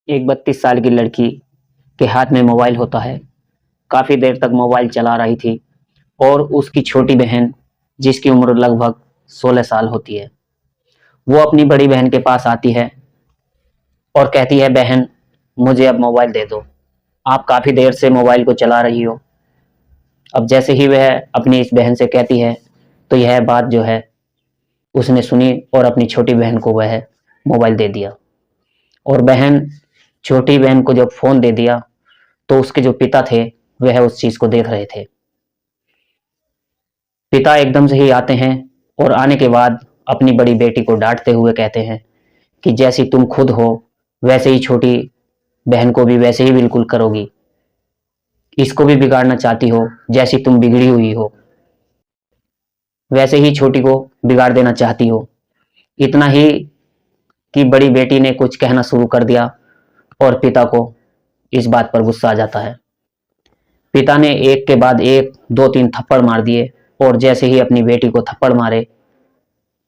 एक 32 साल की लड़की के हाथ में मोबाइल होता है। काफ़ी देर तक मोबाइल चला रही थी और उसकी छोटी बहन, जिसकी उम्र लगभग 16 साल होती है, वो अपनी बड़ी बहन के पास आती है और कहती है, बहन मुझे अब मोबाइल दे दो, आप काफ़ी देर से मोबाइल को चला रही हो। अब जैसे ही वह अपनी इस बहन से कहती है तो यह बात जो है उसने सुनी और अपनी छोटी बहन को वह मोबाइल दे दिया। और छोटी बहन को जब फ़ोन दे दिया तो उसके जो पिता थे वह उस चीज़ को देख रहे थे। पिता एकदम से ही आते हैं और आने के बाद अपनी बड़ी बेटी को डांटते हुए कहते हैं कि जैसी तुम खुद हो वैसे ही छोटी बहन को भी वैसे ही बिल्कुल करोगी, इसको भी बिगाड़ना चाहती हो, जैसी तुम बिगड़ी हुई हो वैसे ही छोटी को बिगाड़ देना चाहती हो। इतना ही कि बड़ी बेटी ने कुछ कहना शुरू कर दिया और पिता को इस बात पर गुस्सा आ जाता है। पिता ने एक के बाद एक 2-3 थप्पड़ मार दिए और जैसे ही अपनी बेटी को थप्पड़ मारे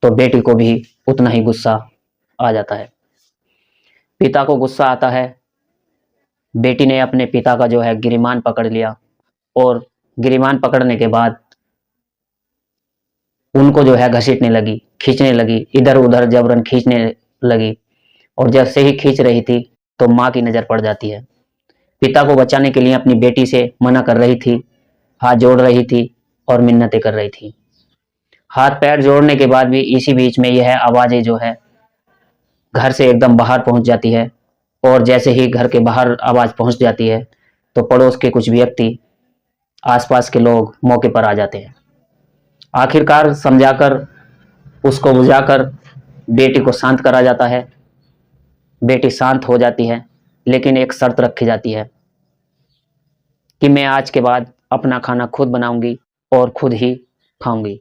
तो बेटी को भी उतना ही गुस्सा आ जाता है। पिता को गुस्सा आता है, बेटी ने अपने पिता का जो है गिरेबान पकड़ लिया और गिरेबान पकड़ने के बाद उनको जो है घसीटने लगी, खींचने लगी, इधर उधर जबरन खींचने लगी। और जैसे ही खींच रही थी तो माँ की नज़र पड़ जाती है। पिता को बचाने के लिए अपनी बेटी से मना कर रही थी, हाथ जोड़ रही थी और मिन्नतें कर रही थी। हाथ पैर जोड़ने के बाद भी इसी बीच में यह आवाज़ें जो है घर से एकदम बाहर पहुंच जाती है। और जैसे ही घर के बाहर आवाज़ पहुंच जाती है तो पड़ोस के कुछ व्यक्ति, आसपास के लोग मौके पर आ जाते हैं। आखिरकार समझाकर, उसको बुझाकर बेटी को शांत करा जाता है। बेटी शांत हो जाती है, लेकिन एक शर्त रखी जाती है कि मैं आज के बाद अपना खाना खुद बनाऊंगी और खुद ही खाऊंगी।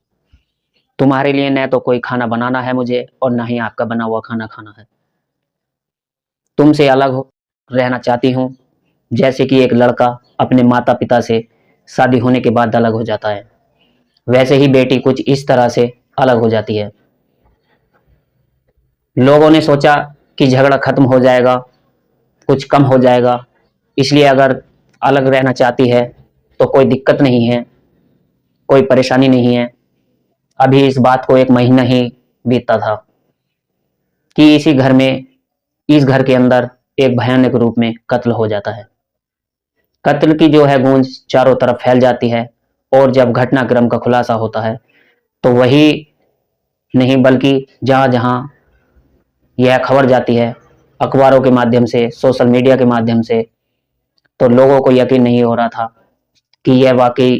तुम्हारे लिए न तो कोई खाना बनाना है मुझे और ना ही आपका बना हुआ खाना खाना है। तुमसे अलग रहना चाहती हूँ, जैसे कि एक लड़का अपने माता पिता से शादी होने के बाद अलग हो जाता है, वैसे ही बेटी कुछ इस तरह से अलग हो जाती है। लोगों ने सोचा कि झगड़ा खत्म हो जाएगा, कुछ कम हो जाएगा, इसलिए अगर अलग रहना चाहती है तो कोई दिक्कत नहीं है, कोई परेशानी नहीं है। अभी इस बात को 1 महीना ही बीतता था कि इस घर के अंदर एक भयानक रूप में कत्ल हो जाता है। कत्ल की जो है गूंज चारों तरफ फैल जाती है और जब घटनाक्रम का खुलासा होता है तो वही नहीं बल्कि जहां जहां यह खबर जाती है, अखबारों के माध्यम से, सोशल मीडिया के माध्यम से, तो लोगों को यकीन नहीं हो रहा था कि यह वाकई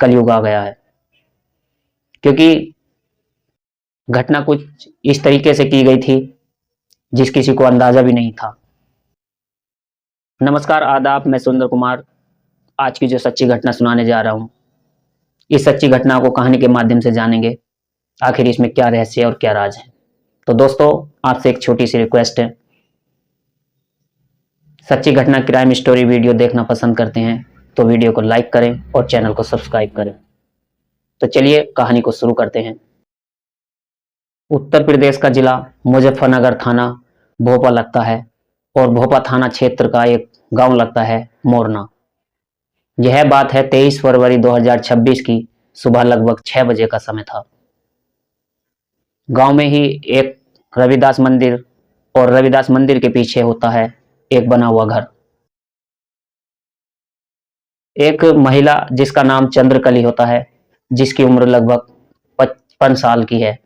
कलयुग आ गया है। क्योंकि घटना कुछ इस तरीके से की गई थी जिस किसी को अंदाजा भी नहीं था। नमस्कार, आदाब, मैं सुंदर कुमार आज की जो सच्ची घटना सुनाने जा रहा हूं, इस सच्ची घटना को कहानी के माध्यम से जानेंगे आखिर इसमें क्या रहस्य और क्या राज है। तो दोस्तों, आपसे एक छोटी सी रिक्वेस्ट है, सच्ची घटना क्राइम स्टोरी वीडियो देखना पसंद करते हैं तो वीडियो को लाइक करें और चैनल को सब्सक्राइब करें। तो चलिए कहानी को शुरू करते हैं। उत्तर प्रदेश का जिला मुजफ्फरनगर थाना भोपा लगता है और भोपा थाना क्षेत्र का एक गांव लगता है मोरना। यह बात है 23 फरवरी 2026 की सुबह लगभग 6 बजे का समय था। गांव में ही एक रविदास मंदिर और रविदास मंदिर के पीछे होता है एक बना हुआ घर। एक महिला जिसका नाम चंद्रकली होता है, जिसकी उम्र लगभग 55 साल की है,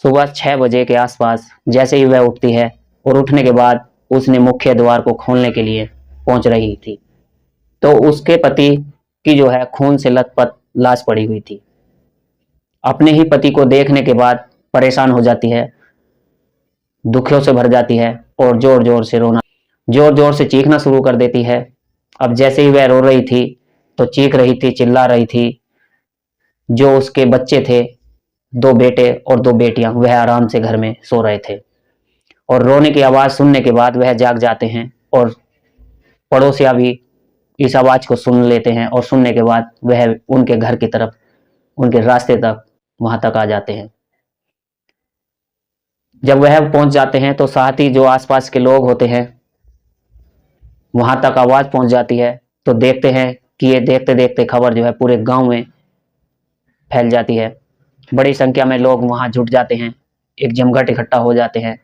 सुबह 6 बजे के आसपास जैसे ही वह उठती है और उठने के बाद उसने मुख्य द्वार को खोलने के लिए पहुंच रही थी तो उसके पति की जो है खून से लथपथ लाश पड़ी हुई थी। अपने ही पति को देखने के बाद परेशान हो जाती है, दुखियों से भर जाती है और जोर जोर से चीखना शुरू कर देती है। अब जैसे ही वह रो रही थी तो चीख रही थी, चिल्ला रही थी। जो उसके बच्चे थे, 2 बेटे और 2 बेटियां, वह आराम से घर में सो रहे थे और रोने की आवाज सुनने के बाद वह जाग जाते हैं और पड़ोसिया भी इस आवाज को सुन लेते हैं और सुनने के बाद वह उनके घर की तरफ, उनके रास्ते तक, वहां तक आ जाते हैं। जब वह पहुंच जाते हैं तो साथ ही जो आसपास के लोग होते हैं वहां तक आवाज पहुंच जाती है। तो देखते हैं कि ये देखते देखते खबर जो है पूरे गांव में फैल जाती है। बड़ी संख्या में लोग वहां जुट जाते हैं, एक जमघट इकट्ठा हो जाते हैं।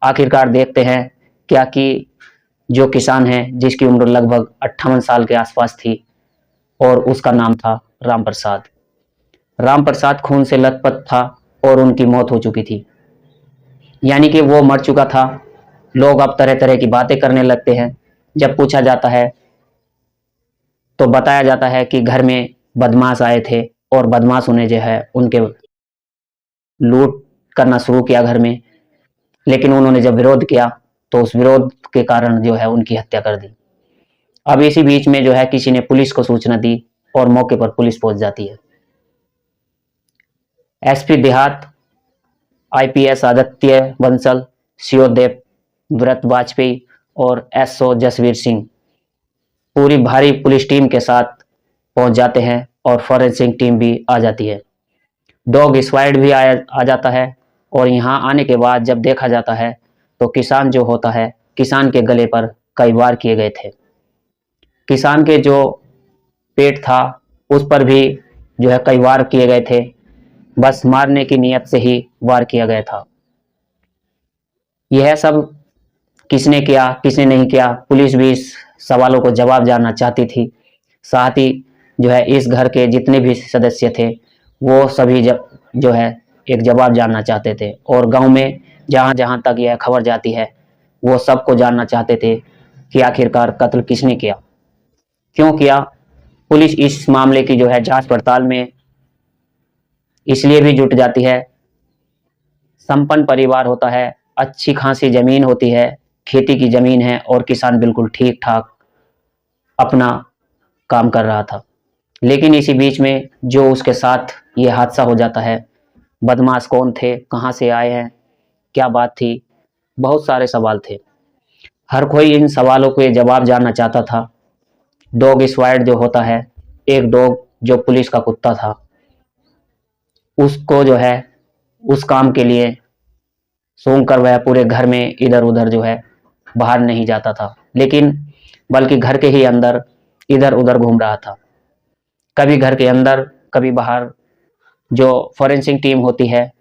आखिरकार देखते हैं क्या कि जो किसान है जिसकी उम्र लगभग 58 साल के आसपास थी और उसका नाम था राम प्रसाद। राम प्रसाद खून से लथपथ था और उनकी मौत हो चुकी थी, यानी कि वो मर चुका था। लोग अब तरह तरह की बातें करने लगते हैं। जब पूछा जाता है तो बताया जाता है कि घर में बदमाश आए थे और बदमाशों ने जो है उनके लूट करना शुरू किया घर में, लेकिन उन्होंने जब विरोध किया तो उस विरोध के कारण जो है उनकी हत्या कर दी। अब इसी बीच में जो है किसी ने पुलिस को सूचना दी और मौके पर पुलिस पहुंच जाती है। एसपी देहात, आईपीएस आदित्य बंसल, सीओ देव व्रत वाजपेयी और एसओ जसवीर सिंह पूरी भारी पुलिस टीम के साथ पहुंच जाते हैं और फॉरेंसिक टीम भी आ जाती है। डॉग स्क्वाड भी आ जाता है। और यहाँ आने के बाद जब देखा जाता है तो किसान जो होता है, किसान के गले पर कई वार किए गए थे। किसान के जो पेट था उस पर भी जो है कई वार किए गए थे। बस मारने की नियत से ही वार किया गया था। यह सब किसने किया किसने नहीं किया, पुलिस भी इस सवालों को जवाब जानना चाहती थी। साथ ही जो है इस घर के जितने भी सदस्य थे वो सभी जो है एक जवाब जानना चाहते थे। और गांव में जहां जहां तक यह खबर जाती है वो सबको जानना चाहते थे कि आखिरकार कत्ल किसने किया, क्यों किया। पुलिस इस मामले की जो है जांच पड़ताल में इसलिए भी जुट जाती है। संपन्न परिवार होता है, अच्छी खासी जमीन होती है, खेती की जमीन है और किसान बिल्कुल ठीक ठाक अपना काम कर रहा था। लेकिन इसी बीच में जो उसके साथ ये हादसा हो जाता है, बदमाश कौन थे, कहाँ से आए हैं, क्या बात थी, बहुत सारे सवाल थे। हर कोई इन सवालों के जवाब जानना चाहता था। डॉग स्क्वाड जो होता है, एक डॉग जो पुलिस का कुत्ता था, उसको जो है उस काम के लिए सूंघ कर वह पूरे घर में इधर उधर जो है बाहर नहीं जाता था, लेकिन बल्कि घर के ही अंदर इधर उधर घूम रहा था। कभी घर के अंदर कभी बाहर। जो फॉरेंसिक टीम होती है,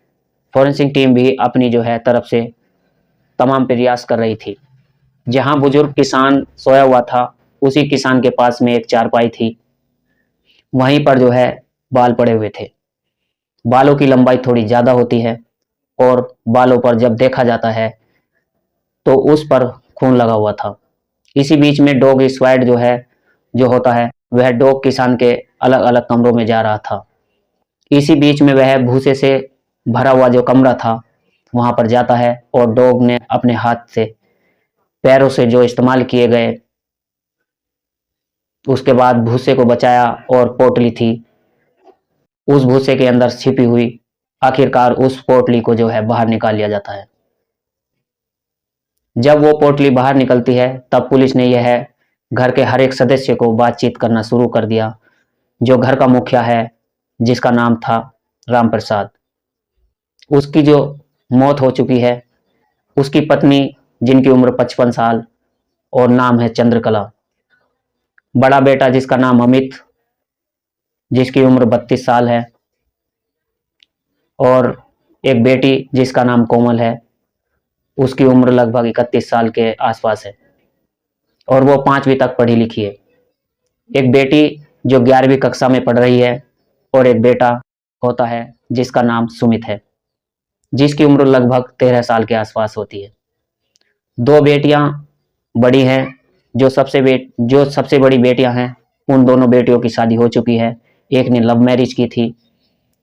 फॉरेंसिक टीम भी अपनी जो है तरफ से तमाम प्रयास कर रही थी। जहां बुजुर्ग किसान सोया हुआ था उसी किसान के पास में एक चारपाई थी, वहीं पर जो है बाल पड़े हुए थे। बालों की लंबाई थोड़ी ज्यादा होती है और बालों पर जब देखा जाता है तो उस पर खून लगा हुआ था। इसी बीच में डॉग स्क्वाड जो है जो होता है वह डॉग किसान के अलग अलग कमरों में जा रहा था। इसी बीच में वह भूसे से भरा हुआ जो कमरा था वहां पर जाता है और डॉग ने अपने हाथ से पैरों से जो इस्तेमाल किए गए उसके बाद भूसे को बचाया और पोटली थी उस भूसे के अंदर छिपी हुई, आखिरकार उस पोटली को जो है बाहर निकाल लिया जाता है। जब वो पोटली बाहर निकलती है तब पुलिस ने यह घर के हर एक सदस्य को बातचीत करना शुरू कर दिया। जो घर का मुखिया है जिसका नाम था राम प्रसाद, उसकी जो मौत हो चुकी है, उसकी पत्नी जिनकी उम्र 55 साल और नाम है चंद्रकला, बड़ा बेटा जिसका नाम अमित जिसकी उम्र 32 साल है और एक बेटी जिसका नाम कोमल है, उसकी उम्र लगभग 31 साल के आसपास है और वो 5वीं तक पढ़ी लिखी है। एक बेटी जो 11वीं कक्षा में पढ़ रही है और एक बेटा होता है जिसका नाम सुमित है, जिसकी उम्र लगभग 13 साल के आसपास होती है। 2 बेटियां बड़ी हैं। जो सबसे बड़ी बेटियां हैं उन दोनों बेटियों की शादी हो चुकी है। एक ने लव मैरिज की थी,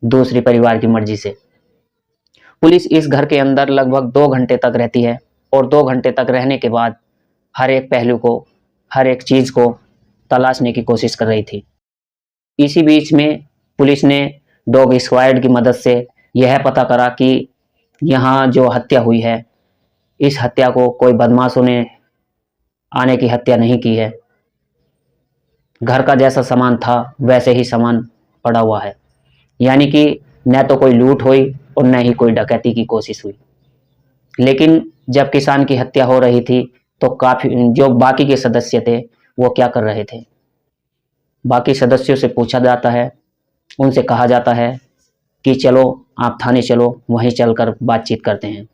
दूसरी परिवार की मर्जी से। पुलिस इस घर के अंदर लगभग 2 घंटे तक रहती है और 2 घंटे तक रहने के बाद हर एक पहलू को, हर एक चीज को तलाशने की कोशिश कर रही थी। इसी बीच में पुलिस ने डॉग स्क्वाड की मदद से यह पता करा कि यहाँ जो हत्या हुई है, इस हत्या को कोई बदमाशों ने आने की हत्या नहीं की है। घर का जैसा सामान था वैसे ही सामान पड़ा हुआ है, यानी कि न तो कोई लूट हुई और न ही कोई डकैती की कोशिश हुई। लेकिन जब किसान की हत्या हो रही थी तो काफी जो बाकी के सदस्य थे वो क्या कर रहे थे। बाकी सदस्यों से पूछा जाता है, उनसे कहा जाता है कि चलो आप थाने चलो, वहीं चलकर बातचीत करते हैं।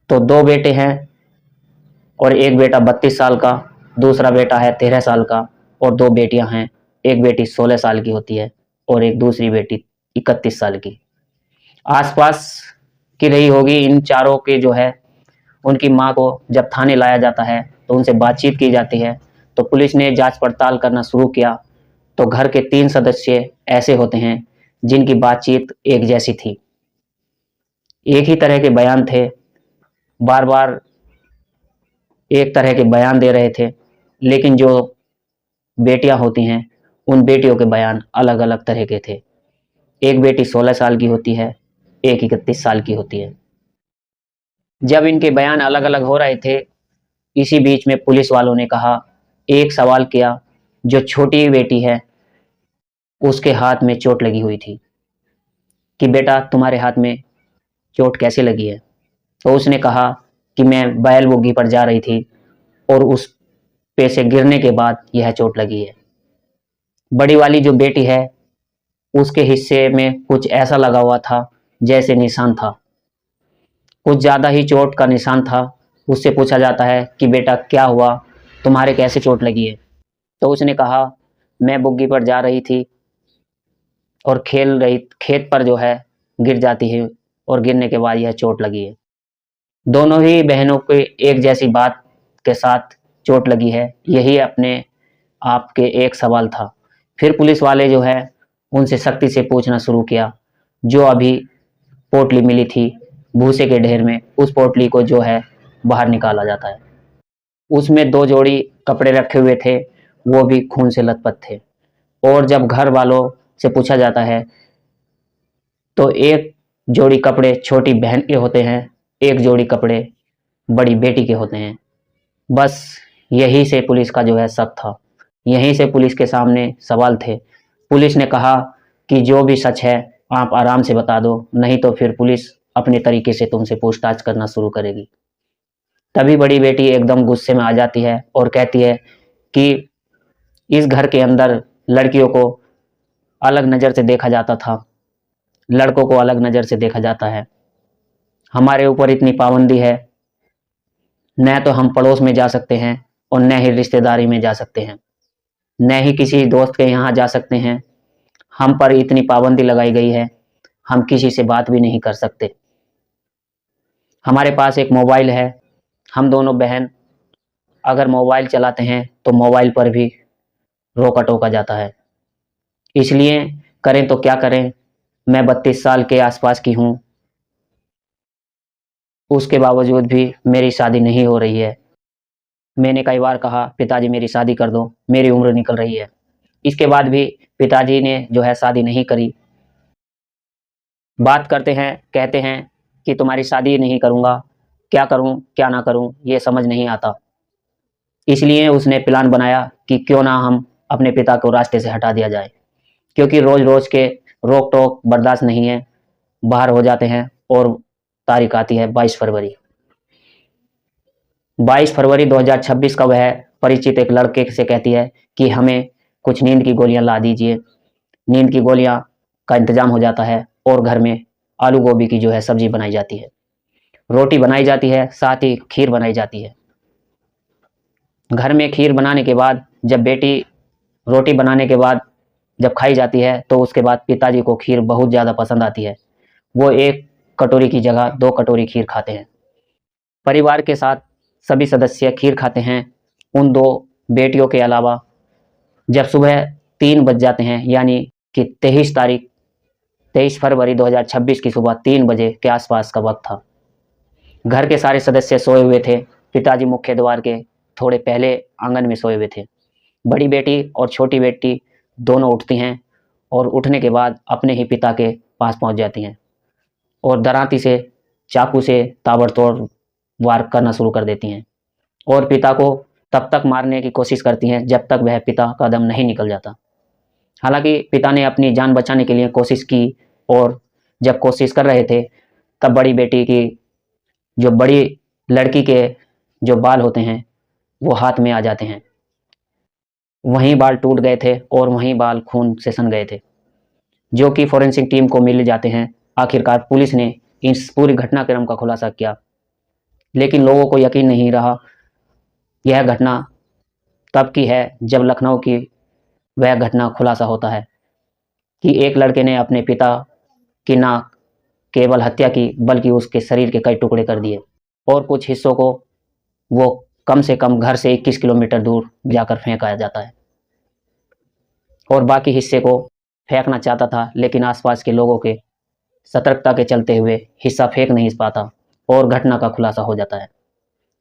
तो दो बेटे हैं और एक बेटा 32 साल का, दूसरा बेटा है 13 साल का और दो बेटियां हैं। एक बेटी 16 साल की होती है और एक दूसरी बेटी 31 साल की। आसपास की रही होगी इन चारों के जो है। उनकी माँ को जब थाने लाया जाता है तो उनसे बातचीत की जाती है। तो पुलिस ने जांच पड़ताल करना शुरू किया तो घर के 3 सदस्य ऐसे होते हैं जिनकी बातचीत एक जैसी थी, एक ही तरह के बयान थे, बार बार एक तरह के बयान दे रहे थे। लेकिन जो बेटियां होती हैं उन बेटियों के बयान अलग अलग तरह के थे। एक बेटी 16 साल की होती है, एक 31 साल की होती है। जब इनके बयान अलग अलग हो रहे थे, इसी बीच में पुलिस वालों ने कहा, एक सवाल किया, जो छोटी बेटी है उसके हाथ में चोट लगी हुई थी कि बेटा तुम्हारे हाथ में चोट कैसे लगी है। तो उसने कहा कि मैं बैल बोगी पर जा रही थी और उस पे से गिरने के बाद यह चोट लगी है। बड़ी वाली जो बेटी है उसके हिस्से में कुछ ऐसा लगा हुआ था जैसे निशान था, कुछ ज़्यादा ही चोट का निशान था। उससे पूछा जाता है कि बेटा क्या हुआ, तुम्हारे कैसे चोट लगी है। तो उसने कहा मैं बुग्गी पर जा रही थी और खेल रही, खेत पर जो है गिर जाती है और गिरने के बाद यह चोट लगी है। दोनों ही बहनों के एक जैसी बात के साथ चोट लगी है, यही अपने आप के एक सवाल था। फिर पुलिस वाले जो है उनसे सख्ती से पूछना शुरू किया। जो अभी पोटली मिली थी भूसे के ढेर में, उस पोटली को जो है बाहर निकाला जाता है। उसमें दो जोड़ी कपड़े रखे हुए थे, वो भी खून से लथपथ थे। और जब घर वालों से पूछा जाता है तो एक जोड़ी कपड़े छोटी बहन के होते हैं, एक जोड़ी कपड़े बड़ी बेटी के होते हैं। बस यही से पुलिस का जो है शक था, यहीं से पुलिस के सामने सवाल थे। पुलिस ने कहा कि जो भी सच है आप आराम से बता दो, नहीं तो फिर पुलिस अपने तरीके से तुमसे पूछताछ करना शुरू करेगी। तभी बड़ी बेटी एकदम गुस्से में आ जाती है और कहती है कि इस घर के अंदर लड़कियों को अलग नज़र से देखा जाता था, लड़कों को अलग नज़र से देखा जाता है। हमारे ऊपर इतनी पाबंदी है, न तो हम पड़ोस में जा सकते हैं और न ही रिश्तेदारी में जा सकते हैं, न ही किसी दोस्त के यहाँ जा सकते हैं। हम पर इतनी पाबंदी लगाई गई है, हम किसी से बात भी नहीं कर सकते। हमारे पास एक मोबाइल है, हम दोनों बहन अगर मोबाइल चलाते हैं तो मोबाइल पर भी रोका टोका जाता है। इसलिए करें तो क्या करें, मैं 32 साल के आसपास की हूँ, उसके बावजूद भी मेरी शादी नहीं हो रही है। मैंने कई बार कहा पिताजी मेरी शादी कर दो, मेरी उम्र निकल रही है। इसके बाद भी पिताजी ने जो है शादी नहीं करी। बात करते हैं, कहते हैं कि तुम्हारी शादी नहीं करूँगा, क्या करूँ क्या ना करूँ ये समझ नहीं आता। इसलिए उसने प्लान बनाया कि क्यों ना हम अपने पिता को रास्ते से हटा दिया जाए, क्योंकि रोज़ रोज़ के रोक टोक बर्दाश्त नहीं है। बाहर हो जाते हैं और तारीख आती है 22 फरवरी। 22 फरवरी 2026 का वह परिचित एक लड़के से कहती है कि हमें कुछ नींद की गोलियां ला दीजिए। नींद की गोलियां का इंतजाम हो जाता है और घर में आलू गोभी की जो है सब्जी बनाई जाती है, रोटी बनाई जाती है, साथ ही खीर बनाई जाती है। घर में खीर बनाने के बाद जब बेटी रोटी बनाने के बाद जब खाई जाती है तो उसके बाद पिताजी को खीर बहुत ज़्यादा पसंद आती है। वो एक कटोरी की जगह 2 कटोरी खीर खाते हैं। परिवार के साथ सभी सदस्य खीर खाते हैं। उन दो बेटियों के अलावा जब सुबह 3 बज जाते हैं, यानी कि 23 फरवरी 2026 की सुबह 3 बजे के आसपास का वक्त था। घर के सारे सदस्य सोए हुए थे। पिताजी मुख्य द्वार के थोड़े पहले आंगन में सोए हुए थे। बड़ी बेटी और छोटी बेटी दोनों उठती हैं और उठने के बाद अपने ही पिता के पास पहुंच जाती हैं और दरांती से चाकू से ताबड़तोड़ वार करना शुरू कर देती हैं और पिता को तब तक मारने की कोशिश करती हैं जब तक वह पिता का दम नहीं निकल जाता। हालांकि पिता ने अपनी जान बचाने के लिए कोशिश की और जब कोशिश कर रहे थे तब बड़ी बेटी की जो बड़ी लड़की के जो बाल होते हैं वो हाथ में आ जाते हैं। वहीं बाल टूट गए थे और वहीं बाल खून से सन गए थे, जो कि फॉरेंसिक टीम को मिल जाते हैं। आखिरकार पुलिस ने इस पूरी घटनाक्रम का खुलासा किया, लेकिन लोगों को यकीन नहीं रहा। यह घटना तब की है जब लखनऊ की वह घटना खुलासा होता है कि एक लड़के ने अपने पिता की ना केवल हत्या की, बल्कि उसके शरीर के कई टुकड़े कर दिए और कुछ हिस्सों को वो कम से कम घर से 21 किलोमीटर दूर जाकर फेंकाया जाता है, और बाकी हिस्से को फेंकना चाहता था, लेकिन आसपास के लोगों के सतर्कता के चलते हुए हिस्सा फेंक नहीं पाता और घटना का खुलासा हो जाता है।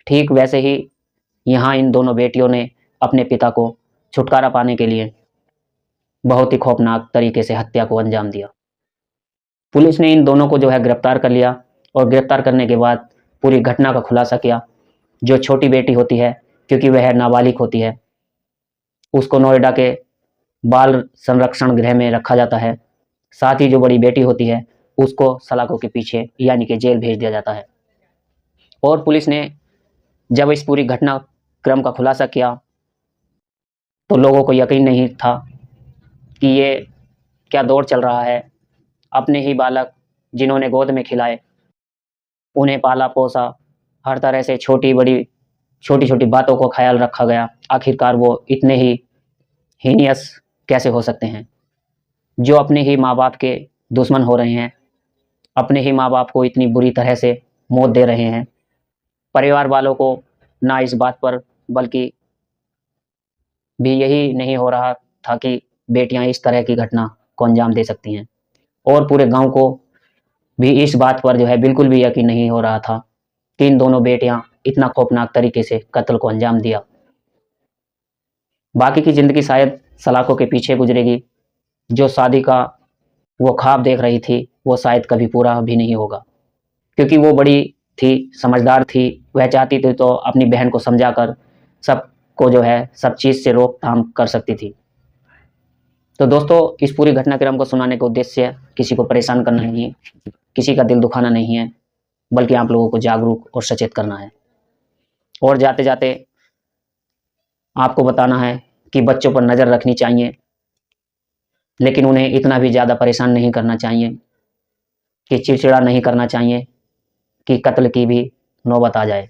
ठीक वैसे ही यहाँ इन दोनों बेटियों ने अपने पिता को छुटकारा पाने के लिए बहुत ही खौफनाक तरीके से हत्या को अंजाम दिया। पुलिस ने इन दोनों को जो है गिरफ्तार कर लिया, और गिरफ्तार करने के बाद पूरी घटना का खुलासा किया। जो छोटी बेटी होती है, क्योंकि वह नाबालिग होती है, उसको नोएडा के बाल संरक्षण गृह में रखा जाता है। साथ ही जो बड़ी बेटी होती है उसको सलाखों के पीछे यानी कि जेल भेज दिया जाता है। और पुलिस ने जब इस पूरी घटना क्रम का खुलासा किया तो लोगों को यकीन नहीं था कि ये क्या दौर चल रहा है। अपने ही बालक जिन्होंने गोद में खिलाए, उन्हें पाला पोसा, हर तरह से छोटी छोटी बातों को ख्याल रखा गया, आखिरकार वो इतने ही हीनियस कैसे हो सकते हैं, जो अपने ही माँ बाप के दुश्मन हो रहे हैं, अपने ही माँ बाप को इतनी बुरी तरह से मौत दे रहे हैं। परिवार वालों को ना इस बात पर बल्कि भी यही नहीं हो रहा था कि बेटियां इस तरह की घटना को अंजाम दे सकती हैं, और पूरे गांव को भी इस बात पर जो है बिल्कुल भी यकीन नहीं हो रहा था कि इन दोनों बेटियां इतना खौफनाक तरीके से कत्ल को अंजाम दिया। बाकी की जिंदगी शायद सलाखों के पीछे गुजरेगी। जो शादी का वो ख्वाब देख रही थी वो शायद कभी पूरा भी नहीं होगा, क्योंकि वो बड़ी थी, समझदार थी। वह चाहती थी तो अपनी बहन को समझाकर सबको जो है सब चीज़ से रोकथाम कर सकती थी। तो दोस्तों, इस पूरी घटनाक्रम को सुनाने का उद्देश्य किसी को परेशान करना नहीं है, किसी का दिल दुखाना नहीं है, बल्कि आप लोगों को जागरूक और सचेत करना है। और जाते जाते आपको बताना है कि बच्चों पर नज़र रखनी चाहिए, लेकिन उन्हें इतना भी ज़्यादा परेशान नहीं करना चाहिए कि चिड़चिड़ा नहीं करना चाहिए कि कत्ल की भी नौबत आ जाए।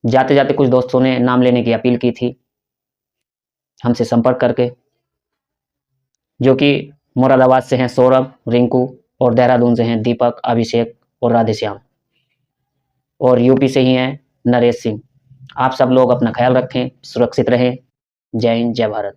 जाते जाते कुछ दोस्तों ने नाम लेने की अपील की थी हमसे संपर्क करके, जो कि मुरादाबाद से हैं सौरभ, रिंकू, और देहरादून से हैं दीपक, अभिषेक और राधेश्याम, और यूपी से ही हैं नरेश सिंह। आप सब लोग अपना ख्याल रखें, सुरक्षित रहें। जय हिंद, जय भारत।